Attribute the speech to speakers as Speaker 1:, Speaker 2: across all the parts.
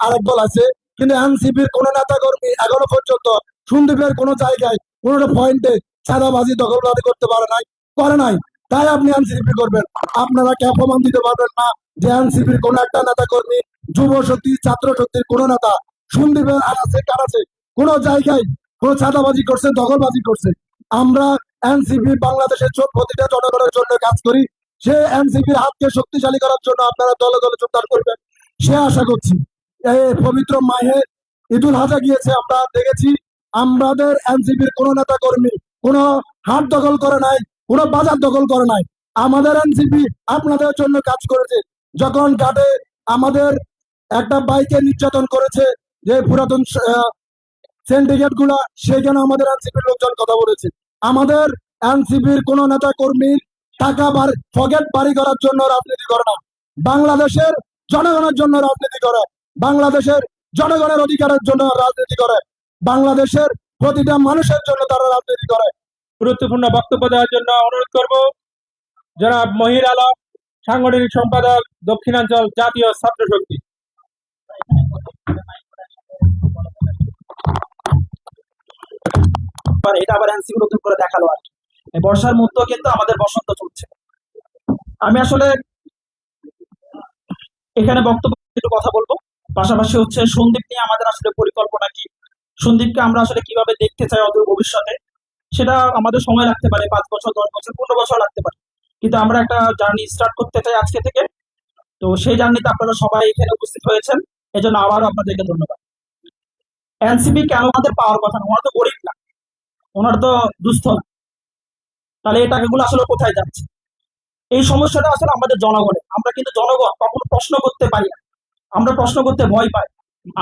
Speaker 1: আরেক দল আছে, কিন্তু এনসিপির কোন নেতা কর্মী এখনো পর্যন্ত সন্দ্বীপের কোন জায়গায় কোন পয়েন্টে চাঁদাবাজি দখলবাজি করতে করে নাই। তাই আপনি এনসিপি করবেন। আপনারা কে প্রমাণ দিতে পারবেন না যে এনসিপির কোন একটা নেতা কর্মী, যুব শক্তি, ছাত্র শক্তির কোন নেতা সন্দ্বীপের আনাচে কানাচে কোন জায়গায় কোন চাঁদাবাজি করছে, দখলবাজি করছে? আমরা এনসিপি বাংলাদেশের প্রতিটা জনগণের জন্য কাজ করি। সে এনসিপির হাতকে শক্তিশালী করার জন্য আপনারা দলে দলে যোগদান করবেন সে আশা করছি। এই পবিত্র মাহে ঈদুল হাজা গিয়েছে, আমরা দেখেছি আমাদের এনসিপির কোন নেতা কর্মী কোন হাট দখল করে নাই, কোন বাজার দখল করে নাই। আমাদের এনসিপি আপনাদের জন্য কাজ করেছে। যখন ঘাটে আমাদের একটা বাইকে নির্যাতন করেছে, যে পুরাতন সিন্ডিকেট গুলা, সেখানে আমাদের এনসিপির লোকজন কথা বলেছে। আমাদের এনসিপির কোন নেতা কর্মীর টাকা পকেট বাড়ি করার জন্য রাজনীতি করে না, বাংলাদেশের জনগণের জন্য রাজনীতি করে, বাংলাদেশের জনগণের অধিকারের জন্য রাজনীতি করে, বাংলাদেশের প্রতিটা মানুষের জন্য তারা রাজনীতি করে।
Speaker 2: গুরুত্বপূর্ণ বক্তব্য দেওয়ার জন্য অনুরোধ করব জনাব মহির আলম, সাংগঠনিক সম্পাদক, দক্ষিণাঞ্চল জাতীয় ছাত্র শক্তি।
Speaker 3: এটা আবার এনসিপি নতুন করে দেখালো আর কি। বর্ষার মধ্যেও কিন্তু আমাদের বসন্ত চলছে। আমি আসলে এখানে বক্তব্য একটু কথা বলবো, পাশাপাশি হচ্ছে সন্দ্বীপ নিয়ে আমাদের আসলে পরিকল্পনা কি, সন্দ্বীপকে আমরা আসলে কিভাবে দেখতে চাই অদূর ভবিষ্যতে। সেটা আমাদের সময় লাগতে পারে, 5 বছর, 10 বছর, 15 বছর লাগতে পারে, কিন্তু আমরা একটা জার্নি স্টার্ট করতে চাই আজকে থেকে। তো সেই জার্নিতে আপনারা সবাই এখানে উপস্থিত হয়েছেন, এজন্য আবারও আপনাদেরকে ধন্যবাদ। এনসিপি কেন আমাদের পাওয়ার কথা না, ওনারা তো গরিব না, ওনারা তো দুস্থ না, তাহলে এই টাকাগুলো আসলে কোথায় যাচ্ছে? এই সমস্যাটা আসলে আমাদের জনগণের। আমরা কিন্তু জনগণ কখনো প্রশ্ন করতে পারি না, আমরা প্রশ্ন করতে ভয় পাই।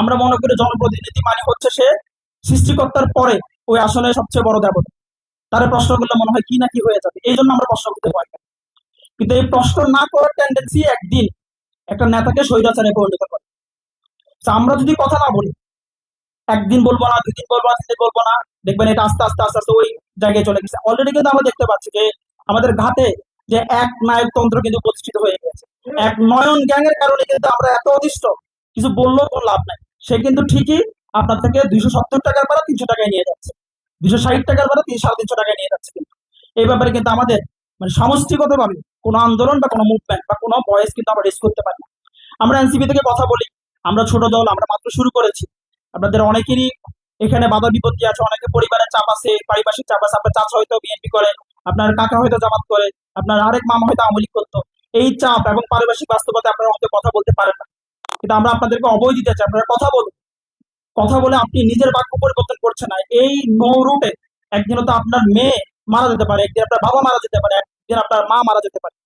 Speaker 3: আমরা মনে করি জনপ্রতিনিধি মানে হচ্ছে সে সৃষ্টিকর্তার পরে ওই আসলে সবচেয়ে বড় দেবতা, তারা প্রশ্ন করলে মনে হয় কি না কি হয়ে যাবে, এই জন্য আমরা প্রশ্ন করতে ভয় পাই। কিন্তু এই প্রশ্ন না করার টেন্ডেন্সি একদিন একটা নেতাকে স্বৈরাচারে পরিণত করে। আমরা যদি কথা না বলি, একদিন বলবো না, 2 দিন বলবো না, 3 দিন বলবো না, দেখবেন এটা আস্তে আস্তে আস্তে আস্তে ওই জায়গায় চলে গেছে। অলরেডি কিন্তু আমরা দেখতে পাচ্ছি যে আমাদের ঘাটে যে এক নায়কতন্ত্র কিন্তু প্রতিষ্ঠিত হয়ে গেছে। এক নয়ন গ্যাং এর কারণে কিন্তু আমরা এত অতিষ্ঠ, কিছু বললেও কোনো লাভ নাই। সে কিন্তু ঠিকই আপনার থেকে 270 টাকার ভাড়া 300 টাকায় নিয়ে যাচ্ছে, 260 টাকার ভাড়া 300 টাকায় নিয়ে যাচ্ছে। কিন্তু এই ব্যাপারে কিন্তু আমাদের মানে সমষ্টিগতভাবে কোনো আন্দোলন বা কোনো মুভমেন্ট বা কোনো ভয়েস কিন্তু আমরা রেস করতে পারি না। আমরা এনসিপি থেকে কথা বলি, আমরা ছোট দল, আমরা মাত্র শুরু করেছি। আপনাদের অনেকেরই এখানে বাধা বিপত্তি আছে, অনেকে পরিবারের চাপ আছে, পারিপার্শ্বিক চাপ আছে। আপনার চাচা হয়তো বিএনপি করে, আপনার কাকা হয়তো জামাত করে, আপনার আরেক মামা হয়তো আওয়ামী লীগ করতো। এই চাপ এবং পারিপার্শ্বিক বাস্তবতা আপনারা হয়তো কথা বলতে পারেন না, কিন্তু আমরা আপনাদেরকে অবৈ দিতে চাই, আপনারা কথা বলুন। কথা বলে আপনি নিজের বাক্য পরিবর্তন করছেন না। এই নো রুটে একদিন তো আপনার মেয়ে মারা যেতে পারে, একদিন আপনার বাবা মারা যেতে পারে, একদিন আপনার মা মারা যেতে পারে।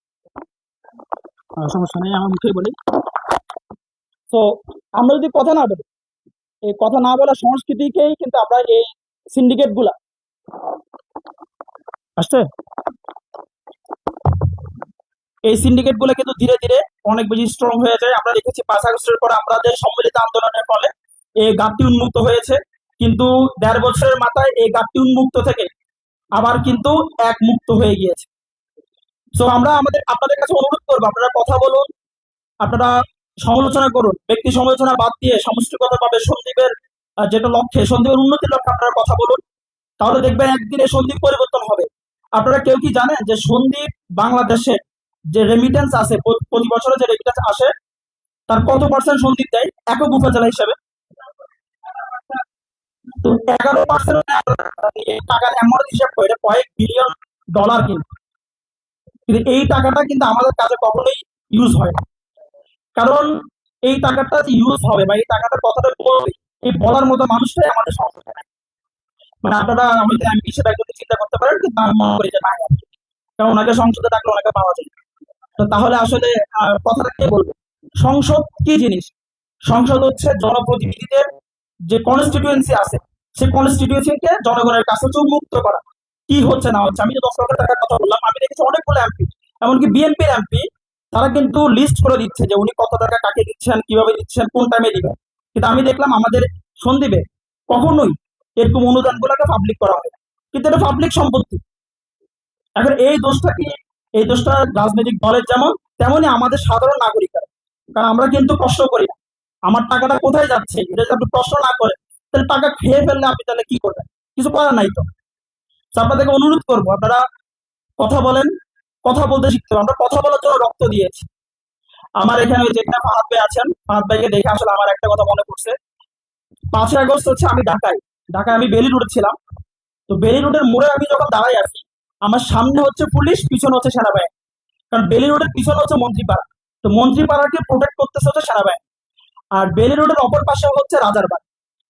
Speaker 3: সমস্যা নেই, আমার মুখে বলি। তো আমরা যদি কথা না বলি, এই কথা না বলার সংস্কৃতিকেই কিন্তু আমরা এই সিন্ডিকেট গুলা আসছে, এই সিন্ডিকেট গুলো কিন্তু ধীরে ধীরে অনেক বেশি স্ট্রং হয়ে যায়। আমরা দেখেছি 5 আগস্টের পর আমাদের সম্মিলিত আন্দোলনের ফলে এই ঘাটতি উন্মুক্ত হয়েছে, কিন্তু 1.5 বছরের মাথায় এই ঘাটতি উন্মুক্ত থেকে আবার কিন্তু এক মুক্ত হয়ে গিয়েছে। তো আমরা আপনাদের কাছে অনুরোধ করবো, আপনারা কথা বলুন, আপনারা সমালোচনা করুন, ব্যক্তি সমালোচনা বাদ দিয়ে সমষ্টিগতভাবে সন্দ্বীপের যেটা লক্ষ্যে, সন্দ্বীপের উন্নতির লক্ষ্যে আপনারা কথা বলুন। তাহলে দেখবেন একদিনে সন্দ্বীপ পরিবর্তন হবে। আপনারা কেউ কি জানেন যে সন্দ্বীপ বাংলাদেশে যে রেমিটেন্স আছে, প্রতি বছরে যে রেমিটেন্স আসে, তার কত পার্সেন্ট সন্দ্বীপ দেয় একক উপজেলা হিসেবে? তো 11% টাকার অ্যামাউন্ট হিসাব করে কয়েক বিলিয়ন ডলার। কিন্তু এই টাকাটা কিন্তু আমাদের কাছে কখনোই ইউজ হয় না, কারণ এই টাকাটা ইউজ হবে বা এই টাকাটার কথাটা বলবে, এই বলার মতো মানুষটাই আমাদের সংসদে নাই। মানে আপনারা হয়তো এমপি হিসেবে একজন চিন্তা করতে পারেন, কিন্তু আমি মনে করি যে নাই, কারণ ওনাকে সংসদে ডাকলে ওনাকে পাওয়া যায়। তো তাহলে আসলে কথাটা কে বলবে? সংসদ কি জিনিস? সংসদ হচ্ছে জনপ্রতিনিধিদের যে কনস্টিটিউয়েন্সি আছে, সেই কনস্টিটিউয়েন্সিকে জনগণের কাছে উন্মুক্ত করা। কি হচ্ছে না হচ্ছে, আমি যে 10 লক্ষ টাকার কথা বললাম, আমি দেখেছি অনেকগুলো এমপি, এমনকি বিএনপির এমপি, তারা কিন্তু লিস্ট করে দিচ্ছে যে উনি কত টাকা কাকে দিচ্ছেন, কিভাবে দিচ্ছেন, কোন টাইমে দিবেন। কিন্তু আমি দেখলাম আমাদের সন্দ্বীপে কখনোই এরকম অনুদানগুলোকে পাবলিক করা হয়, কিন্তু এটা পাবলিক সম্পত্তি। এখন এই দোষটা কি? এই দোষটা রাজনৈতিক দলের যেমন, তেমনি আমাদের সাধারণ নাগরিকের, কারণ আমরা কিন্তু কষ্ট করি না। আমার টাকাটা কোথায় যাচ্ছে এটা যদি আপনি প্রশ্ন না করেন, তাহলে টাকা খেয়ে ফেললে আপনি তাহলে কি করবেন? কিছু করার নাই তো। তো আপনাদেরকে অনুরোধ করবো, আপনারা কথা বলেন, কথা বলতে শিখতে হবে। আমরা কথা বলার জন্য রক্ত দিয়েছি। আমার এখানে ওই যেখানে ফাহাদ ভাই আছেন, ফাহাদ ভাইকে দেখে আসলে আমার একটা কথা মনে পড়ছে। 5ই আগস্ট হচ্ছে আমি ঢাকায় আমি বেলি রোডে ছিলাম। তো বেলি রোডের মোড়ে আমি যখন দাঁড়াই আছি, আমার সামনে হচ্ছে পুলিশ, পিছনে হচ্ছে সেনাবাহিনী। কারণ বেলি রোডের পিছনে হচ্ছে মন্ত্রীপাড়া। তো মন্ত্রীপাড়াকে প্রোটেক্ট করতেছে হচ্ছে সেনাবাহিনী। আর বেলি রোডের অপর পাশে হচ্ছে রাজারবাগ,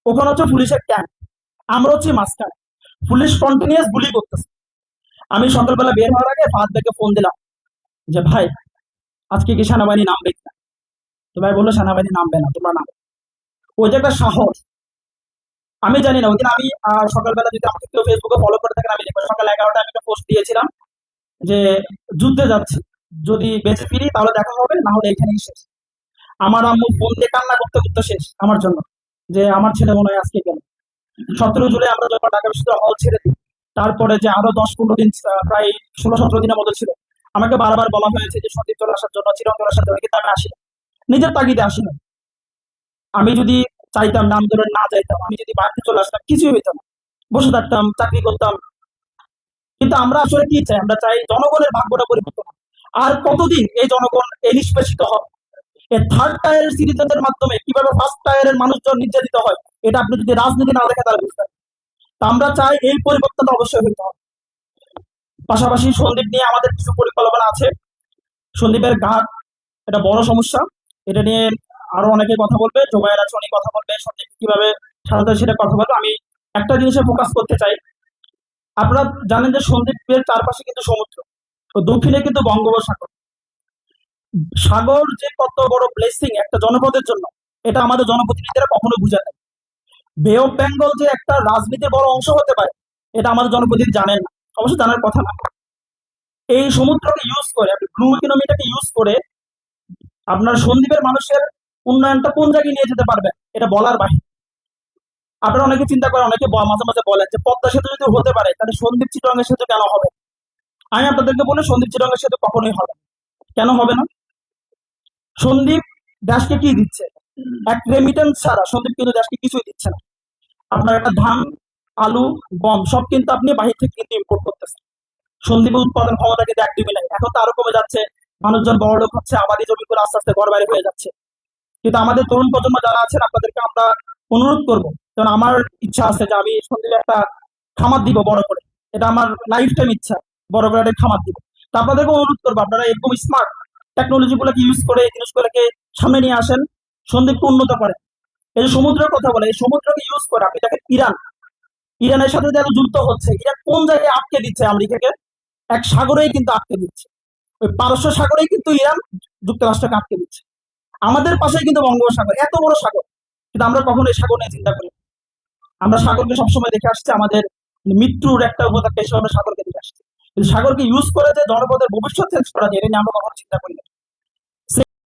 Speaker 3: ওখানে হচ্ছে পুলিশের ক্যাম্প। আমরা হচ্ছে মাঝখানে। পুলিশ কন্টিনিউয়াস গুলি করতেছে। আমি সকালবেলা বের হওয়ার আগে ফাহাদ ভাইকে ফোন দিলাম যে ভাই, আজকে কি সেনাবাহিনী নামবে কিনা? তো ভাই বললো সেনাবাহিনী নামবে না, তোমরা নামো। ওই যে একটা সাহস, আমি জানি না। ওই দিন আমি সকালবেলা যদি আমাকে কেউ ফেসবুকে ফলো করে থাকেন, আমি দেখবো সকাল 11টায় আমি একটা পোস্ট দিয়েছিলাম যে যুদ্ধে যাচ্ছি, যদি বেঁচে ফিরি তাহলে দেখা হবে, না হলে এখানেই শেষ। আমার আম্মু ফোন দিয়ে কান্না করতে করতে শেষ আমার জন্য, যে আমার ছেলে মনে হয় আজকে গেল। 17 জুলাই আমরা যখন ঢাকা বিশ্ববিদ্যালয় হল ছেড়ে দিই, তারপরে যে আরো 10-15 দিন, প্রায় 16-17 দিনের মতো ছিল, আমাকে বারবার বলা হয়েছে যে সন্দীপ চলে আসার জন্য, চিরন্তন আসার জন্য, কিন্তু আমি আসি না। নিজের তাগিদে আসি না। আমি যদি চাইতাম, নাম ধরে না যাইতাম, আমি যদি বাড়িতে চলে আসতাম, কিছুই হইতাম না। বসে থাকতাম, চাকরি করতাম। কিন্তু আমরা আসলে কি চাই? আমরা চাই জনগণের ভাগ্যটা পরিবর্তন হোক। আর কতদিন এই জনগণ এই নিষ্পেষিত হবে? এই থার্ড টায়ারের সিটিজেনদের মাধ্যমে কিভাবে ফার্স্ট টায়ারের মানুষজন নির্যাতিত হয়, এটা আপনি যদি রাজনীতি না দেখে তাহলে বুঝতে পারবেন। তা আমরা চাই এই পরিবর্তনটা অবশ্যই হইতে হবে। পাশাপাশি সন্দীপ নিয়ে আমাদের কিছু পরিকল্পনা আছে। সন্দীপের ঘাট এটা বড় সমস্যা। এটা নিয়ে আরো অনেকে কথা বলবে, জোবায়ের আছে, অনেক কথা বলবে, সন্দীপ কিভাবে সাধারণত সেটা কথা বলবে। আমি একটা জিনিসে ফোকাস করতে চাই। আপনারা জানেন যে সন্দ্বীপের চারপাশে কিন্তু সমুদ্র, ও দক্ষিণে কিন্তু বঙ্গোপসাগর। সাগর যে কত বড় ব্লেসিং একটা জনপদের জন্য, এটা আমাদের জনপ্রতিনিধিরা কখনো বুঝে না। বে অফ বেঙ্গল যে একটা রাজনীতির বড় অংশ হতে পারে, এটা আমাদের জনপ্রতিনিধি জানেন না, অবশ্য জানার কথা না। এই সমুদ্রকে ইউজ করে, আপনি ব্লু ইকোনমিটাকে ইউজ করে আপনার সন্দ্বীপের মানুষের উন্নয়নটা কোন জায়গায় নিয়ে যেতে পারবেন, এটা বলার বাহিরে। আপনারা অনেকে চিন্তা করেন, অনেকে মাঝে মাঝে বলেন যে পদ্মা সেতু যদি হতে পারে, তাহলে সন্দ্বীপ চিটগাঙ্গের সেতু কেন হবে? আমি আপনাদেরকে বলি, সন্দ্বীপ চিটগাঙ্গের সেতু কখনোই হবে না। কেন হবে না? সন্দ্বীপ দেশকে কি দিচ্ছে? এক রেমিটেন্স ছাড়া সন্দ্বীপ কিন্তু দেশকে কিছুই দিচ্ছে না। আপনার একটা ধান, আলু, গম সব কিন্তু আপনি বাহির থেকে কিন্তু ইম্পোর্ট করতেছেন। সন্দ্বীপের উৎপাদন ক্ষমতা কিন্তু একদমই নাই, এখন তো আরো কমে যাচ্ছে। মানুষজন বড় লোক হচ্ছে, আবাদি জমি করে আস্তে আস্তে ঘর বাড়ি হয়ে যাচ্ছে। কিন্তু আমাদের তরুণ প্রজন্ম যারা আছেন, আপনাদেরকে আমরা অনুরোধ করবো, কারণ আমার ইচ্ছা আছে যে আমি সন্দ্বীপে একটা খামার দিব বড় করে। এটা আমার লাইফ টাইম ইচ্ছা, বড় করে একটা খামার দিব। তো আপনাদেরকে অনুরোধ করবো, আপনারা এরকম স্মার্ট টেকনোলজি গুলোকে ইউজ করে এই জিনিসগুলোকে সামনে নিয়ে আসেন, সন্দ্বীপকে উন্নত করেন। এই যে সমুদ্রের কথা বলে, এই সমুদ্রকে ইউজ করে আপনি দেখেন ইরানের সাথে যারা যুদ্ধ হচ্ছে, ইরান কোন জায়গায় আটকে দিচ্ছে আমেরিকাকে? এক সাগরেই কিন্তু আটকে দিচ্ছে। ওই পারস্য সাগরেই কিন্তু ইরান যুক্তরাষ্ট্রকে আটকে দিচ্ছে। আমাদের পাশে কিন্তু বঙ্গোপসাগর, এত বড় সাগর, কিন্তু আমরা কখনো এই সাগর নিয়ে চিন্তা করি না। আমরা সাগরকে সবসময় দেখে আসছি আমাদের মৃত্যুর একটা উপত্যকা হিসেবে আমরা সাগরকে দেখে আসছি। কিন্তু সাগরকে ইউজ করে যে জনপদের ভবিষ্যৎ চেঞ্জ করা যায়, এটা নিয়ে আমরা কখনো চিন্তা করি না।